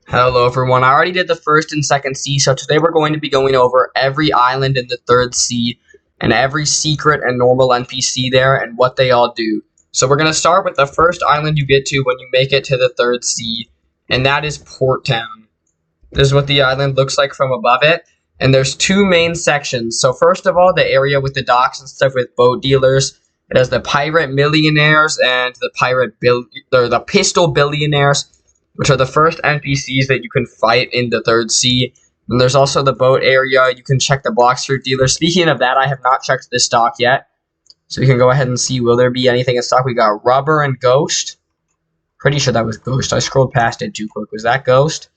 Hello everyone, I already did the first and second sea, so today we're going to be going over every island in the third sea and every secret and normal NPC there and what they all do. So we're going to start with the first island you get to when you make it to the third sea, and that is Port Town. This is what the island looks like from above it, and there's two main sections. So first of all, the area with the docks and stuff with boat dealers. It has the pirate millionaires and the pistol billionaires, which are the first NPCs that you can fight in the third sea. And there's also the boat area. You can check the Blox Fruit dealer. Speaking of that, I have not checked this stock yet. So you can go ahead and see, will there be anything in stock? We got Rubber and Ghost. Pretty sure that was Ghost. I scrolled past it too quick. Was that Ghost?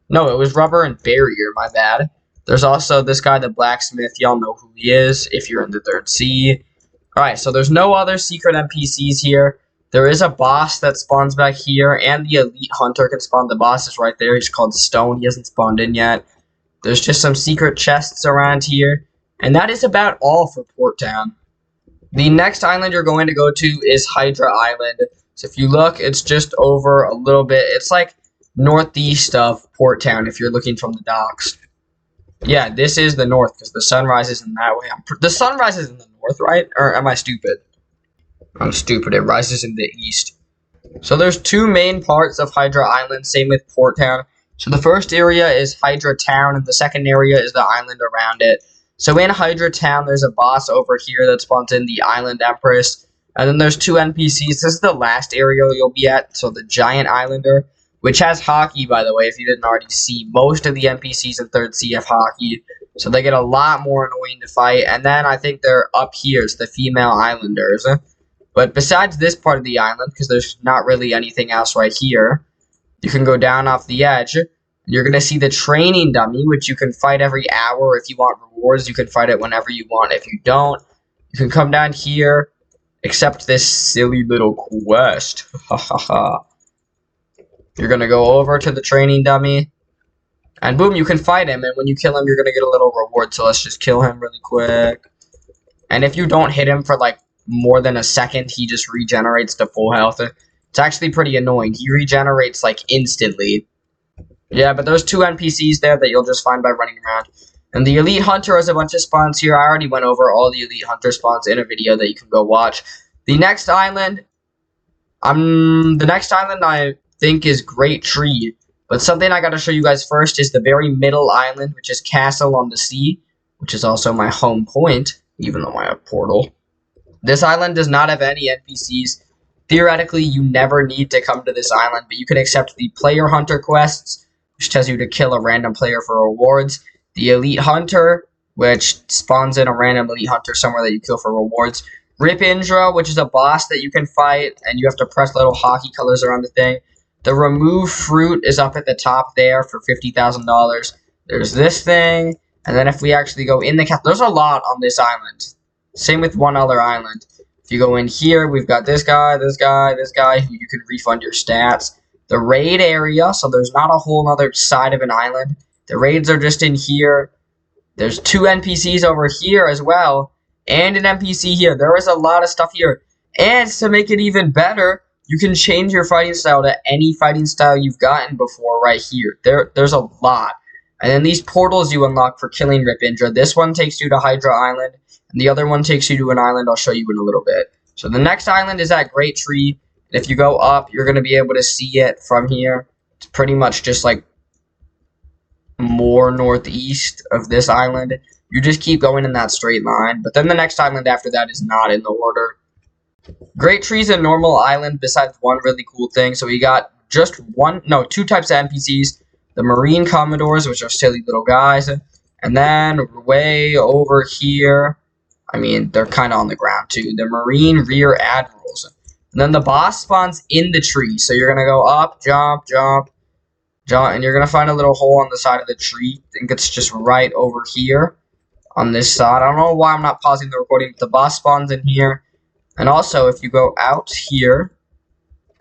No, it was Rubber and Barrier. My bad. There's also this guy, the Blacksmith. Y'all know who he is if you're in the third sea. Alright, so there's no other secret NPCs here. There is a boss that spawns back here, and the Elite Hunter can spawn. The boss is right there. He's called Stone. He hasn't spawned in yet. There's just some secret chests around here, and that is about all for Port Town. The next island you're going to go to is Hydra Island. So if you look, it's just over a little bit. It's like northeast of Port Town if you're looking from the docks. Yeah, this is the north because the sun rises in that way. The sun rises in the north, right? Or am I stupid? I'm stupid. It rises in the east. So there's two main parts of Hydra Island, same with Port Town. So the first area is Hydra Town, and the second area is the island around it. So in Hydra Town, there's a boss over here that spawns in the Island Empress. And then there's two NPCs. This is the last area you'll be at, so the Giant Islander, which has hockey, by the way, if you didn't already see. Most of the NPCs in Third Sea have hockey, so they get a lot more annoying to fight. And then I think they're up here, it's the Female Islanders. But besides this part of the island, because there's not really anything else right here, you can go down off the edge. You're going to see the training dummy, which you can fight every hour. If you want rewards, you can fight it whenever you want. If you don't, you can come down here, accept this silly little quest. You're going to go over to the training dummy, and boom, you can fight him. And when you kill him, you're going to get a little reward. So let's just kill him really quick. And if you don't hit him for like more than a second, he just regenerates to full health. It's actually pretty annoying. He regenerates like instantly. Yeah, but there's two NPCs there that you'll just find by running around. And the Elite Hunter has a bunch of spawns here. I already went over all the Elite Hunter spawns in a video that you can go watch. The next island, I think is Great Tree. But something I gotta show you guys first is the very middle island, which is Castle on the Sea, which is also my home point, even though I have Portal. This island does not have any NPCs. Theoretically, you never need to come to this island, but you can accept the Player Hunter quests, which tells you to kill a random player for rewards. The Elite Hunter, which spawns in a random Elite Hunter somewhere that you kill for rewards. Rip Indra, which is a boss that you can fight, and you have to press little hockey colors around the thing. The Remove Fruit is up at the top there for $50,000. There's this thing, and then if we actually go in the castle, there's a lot on this island. Same with one other island. If you go in here, we've got this guy, this guy, this guy, who you can refund your stats. The raid area, so there's not a whole other side of an island. The raids are just in here. There's two NPCs over here as well, and an NPC here. There is a lot of stuff here. And to make it even better, you can change your fighting style to any fighting style you've gotten before right here. There's a lot. And then these portals you unlock for killing Rip Indra. This one takes you to Hydra Island, and the other one takes you to an island I'll show you in a little bit. So the next island is at Great Tree. And if you go up, you're going to be able to see it from here. It's pretty much just like more northeast of this island. You just keep going in that straight line. But then the next island after that is not in the order. Great Tree's a normal island besides one really cool thing. So we got just two types of NPCs. The Marine Commodores, which are silly little guys. And then way over here, I mean, they're kind of on the ground too. The Marine Rear Admirals. And then the boss spawns in the tree. So you're going to go up, jump, jump, jump. And you're going to find a little hole on the side of the tree. I think it's just right over here on this side. I don't know why I'm not pausing the recording, but the boss spawns in here. And also, if you go out here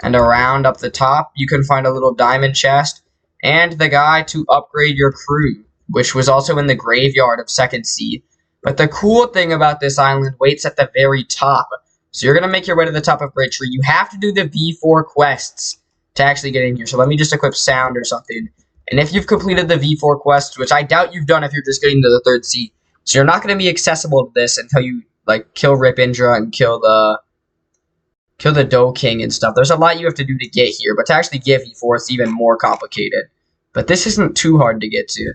and around up the top, you can find a little diamond chest and the guy to upgrade your crew, which was also in the graveyard of Second Sea. But the cool thing about this island waits at the very top. So you're going to make your way to the top of Great Tree. You have to do the V4 quests to actually get in here. So let me just equip sound or something. And if you've completed the V4 quest, which I doubt you've done if you're just getting to the 3rd sea, so you're not going to be accessible to this until you like kill Rip Indra and kill the Doe King and stuff. There's a lot you have to do to get here, but to actually get V4, it's even more complicated. But this isn't too hard to get to.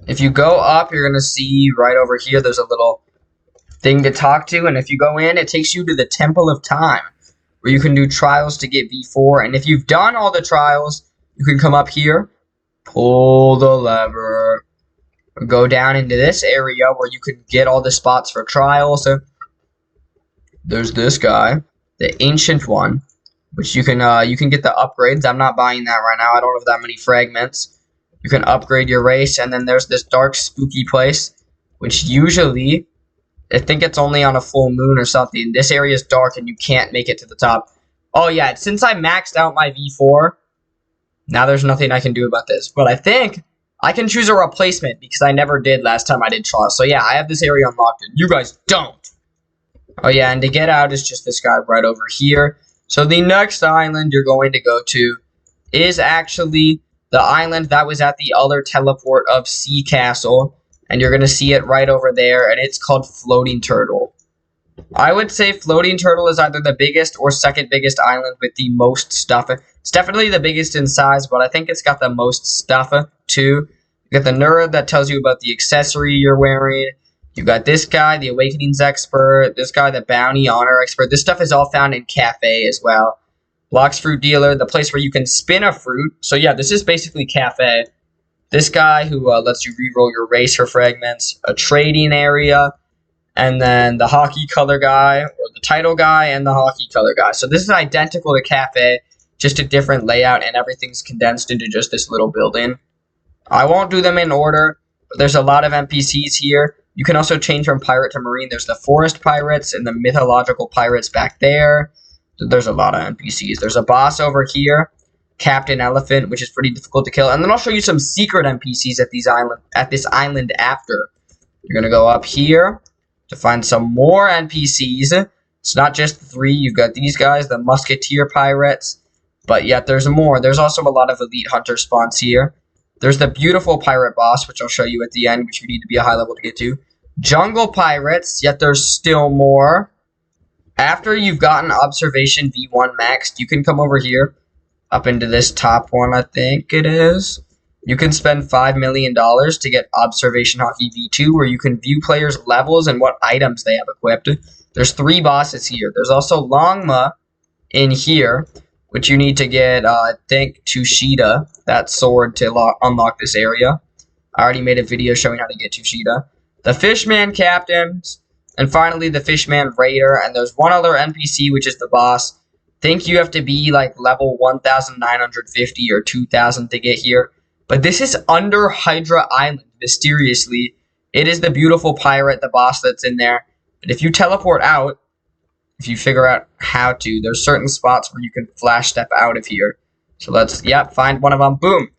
If you go up, you're going to see right over here, there's a little thing to talk to. And if you go in, it takes you to the Temple of Time, where you can do trials to get V4. And if you've done all the trials, you can come up here, pull the lever, go down into this area where you can get all the spots for trials. So there's this guy, the Ancient One, which you can get the upgrades. I'm not buying that right now. I don't have that many fragments. You can upgrade your race, and then there's this dark, spooky place, which usually, I think it's only on a full moon or something. This area is dark, and you can't make it to the top. Oh yeah, since I maxed out my V4, now there's nothing I can do about this. But I think I can choose a replacement, because I never did last time I did trials. So yeah, I have this area unlocked, and you guys don't. Oh yeah, and to get out is just this guy right over here. So the next island you're going to go to is actually the island that was at the other teleport of Sea Castle. And you're going to see it right over there, and it's called Floating Turtle. I would say Floating Turtle is either the biggest or second biggest island with the most stuff. It's definitely the biggest in size, but I think it's got the most stuff too. You got the nerd that tells you about the accessory you're wearing. You got this guy, the Awakenings expert. This guy, the Bounty Honor expert. This stuff is all found in Cafe as well. Blox Fruit Dealer, the place where you can spin a fruit. So yeah, this is basically Cafe. This guy who lets you reroll your race for fragments. A trading area. And then the hockey color guy, or the title guy, and the hockey color guy. So this is identical to Cafe, just a different layout, and everything's condensed into just this little building. I won't do them in order, but there's a lot of NPCs here. You can also change from pirate to marine. There's the forest pirates and the mythological pirates back there. There's a lot of NPCs. There's a boss over here, Captain Elephant, which is pretty difficult to kill. And then I'll show you some secret NPCs at this island after. You're going to go up here to find some more NPCs. It's not just the 3. You've got these guys, the Musketeer Pirates. But yet there's more. There's also a lot of Elite Hunter spawns here. There's the beautiful pirate boss, which I'll show you at the end, which you need to be a high level to get to. Jungle Pirates, yet there's still more. After you've gotten Observation V1 maxed, you can come over here, up into this top one, I think it is. You can spend $5 million to get Observation Hockey V2, where you can view players' levels and what items they have equipped. There's 3 bosses here. There's also Longma in here, which you need to get, I think, Tushita, that sword, to unlock this area. I already made a video showing how to get Tushita. The Fishman Captains, and finally the Fishman Raider, and there's one other NPC, which is the boss. Think you have to be like level 1,950 or 2,000 to get here. But this is under Hydra Island, mysteriously. It is the beautiful pirate, the boss that's in there. But if you teleport out, if you figure out how to, there's certain spots where you can flash step out of here. So let's, find one of them. Boom.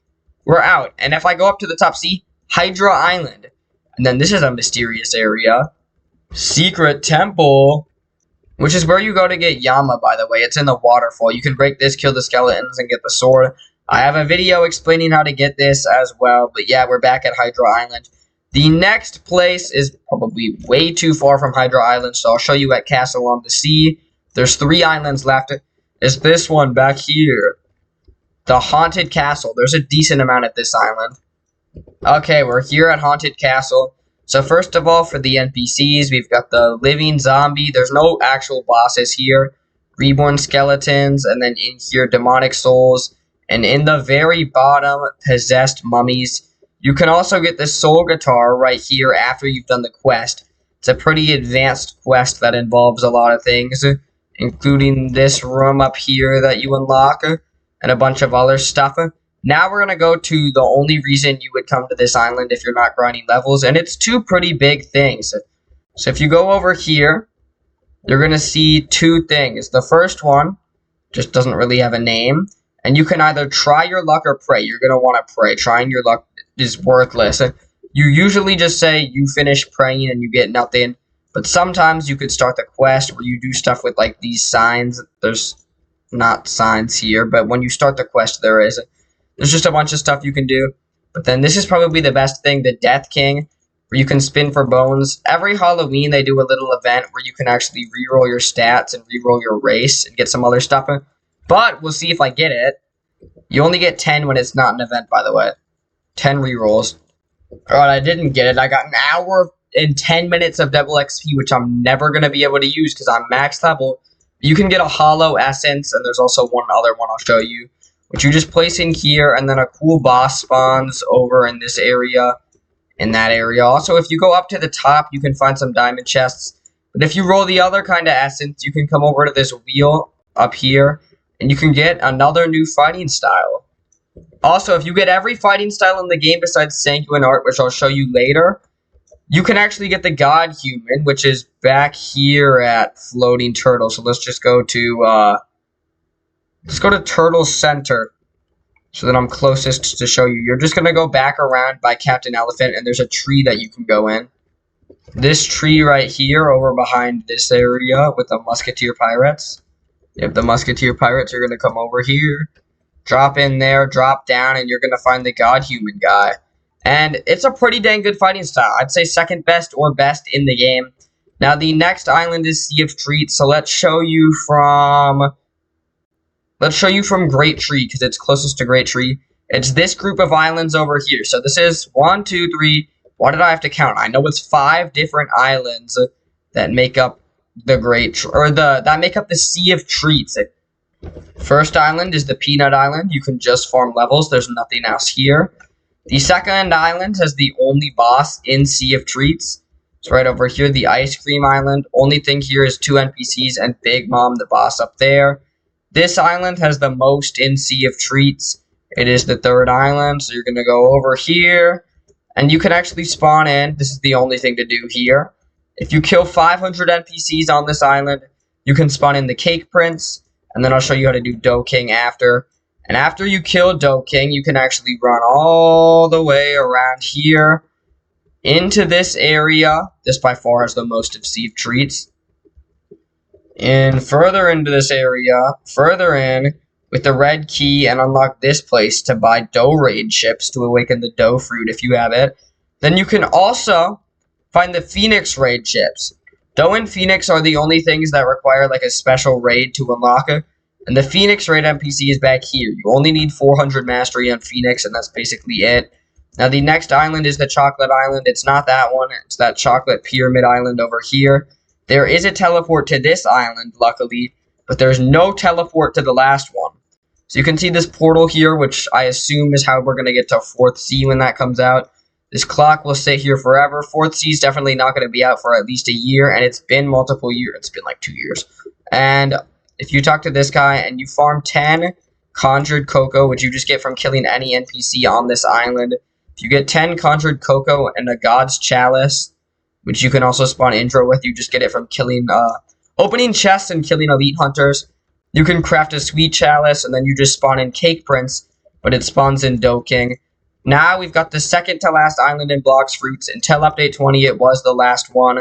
We're out. And if I go up to the top, see? Hydra Island. And then this is a mysterious area. Secret Temple. Which is where you go to get Yama, by the way. It's in the waterfall. You can break this, kill the skeletons, and get the sword. I have a video explaining how to get this as well. But yeah, we're back at Hydra Island. The next place is probably way too far from Hydra Island, so I'll show you at Castle on the Sea. There's 3 islands left. It's this one back here. The Haunted Castle. There's a decent amount at this island. Okay, we're here at Haunted Castle. So first of all, for the NPCs, we've got the Living Zombie. There's no actual bosses here. Reborn Skeletons, and then in here, Demonic Souls. And in the very bottom, Possessed Mummies. You can also get the Soul Guitar right here after you've done the quest. It's a pretty advanced quest that involves a lot of things, including this room up here that you unlock, and a bunch of other stuff. Now we're going to go to the only reason you would come to this island if you're not grinding levels, and it's 2 pretty big things. So if you go over here, you're going to see 2 things. The first one just doesn't really have a name, and you can either try your luck or pray. You're going to want to pray. Trying your luck is worthless. You usually just say you finish praying and you get nothing, but sometimes you could start the quest where you do stuff with like these signs. There's not signs here, but when you start the quest there is. There's just a bunch of stuff you can do. But then this is probably the best thing, the Death King, where you can spin for bones. Every Halloween, they do a little event where you can actually reroll your stats and reroll your race and get some other stuff. But we'll see if I get it. You only get 10 when it's not an event, by the way. 10 rerolls. Alright, I didn't get it. I got an hour and 10 minutes of double XP, which I'm never going to be able to use because I'm max level. You can get a hollow essence, and there's also one other one I'll show you, which you just place in here, and then a cool boss spawns over in this area, in that area. Also, if you go up to the top, you can find some diamond chests. But if you roll the other kind of essence, you can come over to this wheel up here, and you can get another new fighting style. Also, if you get every fighting style in the game besides Sanguine Art, which I'll show you later, you can actually get the God Human, which is back here at Floating Turtle. So let's just go to, Turtle Center, so that I'm closest to show you. You're just going to go back around by Captain Elephant, and there's a tree that you can go in. This tree right here, over behind this area with the Musketeer Pirates. If the Musketeer Pirates are going to come over here. Drop in there, drop down, and you're going to find the God Human guy. And it's a pretty dang good fighting style. I'd say second best or best in the game. Now, the next island is Sea of Treats, so let's show you from Great Tree, because it's closest to Great Tree. It's this group of islands over here. So this is 1, 2, 3. Why did I have to count? I know it's 5 different islands that make up the that make up the Sea of Treats. First island is the Peanut Island. You can just farm levels. There's nothing else here. The second island has the only boss in Sea of Treats. It's right over here, the Ice Cream Island. Only thing here is 2 NPCs and Big Mom, the boss up there. This island has the most in Sea of Treats. It is the third island, so you're going to go over here. And you can actually spawn in. This is the only thing to do here. If you kill 500 NPCs on this island, you can spawn in the Cake Prince. And then I'll show you how to do Dough King after. And after you kill Dough King, you can actually run all the way around here into this area. This by far has the most of Sea of Treats. And further into this area, further in, with the red key, and unlock this place to buy Dough Raid ships to awaken the Dough Fruit if you have it. Then you can also find the Phoenix Raid ships. Dough and Phoenix are the only things that require like a special raid to unlock it. And the Phoenix raid NPC is back here. You only need 400 mastery on Phoenix, and that's basically it. Now the next island is the Chocolate Island. It's not that one. It's that Chocolate Pyramid Island over here. There is a teleport to this island, luckily, but there's no teleport to the last one. So you can see this portal here, which I assume is how we're going to get to 4th Sea when that comes out. This clock will sit here forever. 4th Sea is definitely not going to be out for at least a year, and it's been multiple years. It's been like 2 years. And if you talk to this guy and you farm 10 Conjured Cocoa, which you just get from killing any NPC on this island, if you get 10 Conjured Cocoa and a God's Chalice, which you can also spawn Intro with, you just get it from killing, opening chests and killing Elite Hunters. You can craft a Sweet Chalice, and then you just spawn in Cake Prince, but it spawns in Dough King. Now we've got the second to last island in Blox Fruits. Until update 20, it was the last one.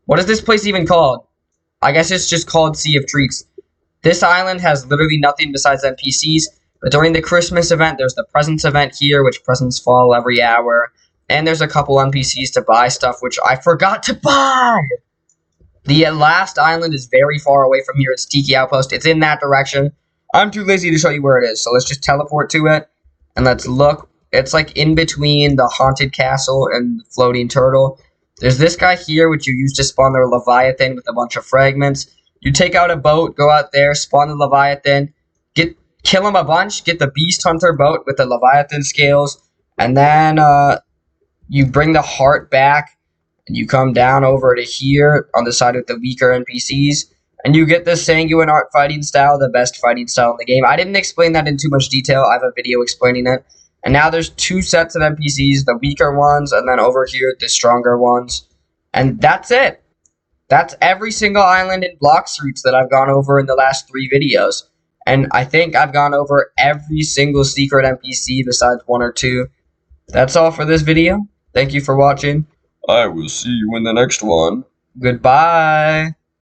What is this place even called? I guess it's just called Sea of Treats. This island has literally nothing besides NPCs, but during the Christmas event, there's the presents event here, which presents fall every hour. And there's a couple NPCs to buy stuff, which I forgot to buy! The last island is very far away from here. It's Tiki Outpost. It's in that direction. I'm too lazy to show you where it is, so let's just teleport to it. And let's look. It's like in between the Haunted Castle and the Floating Turtle. There's this guy here, which you use to spawn their Leviathan with a bunch of fragments. You take out a boat, go out there, spawn the Leviathan, kill him a bunch, get the Beast Hunter boat with the Leviathan scales, and then you bring the heart back, and you come down over to here on the side with the weaker NPCs, and you get the Sanguine Art fighting style, the best fighting style in the game. I didn't explain that in too much detail. I have a video explaining it. And now there's 2 sets of NPCs, the weaker ones, and then over here, the stronger ones. And that's it. That's every single island in Blox Fruits that I've gone over in the last 3 videos. And I think I've gone over every single secret NPC besides 1 or 2. That's all for this video. Thank you for watching. I will see you in the next one. Goodbye.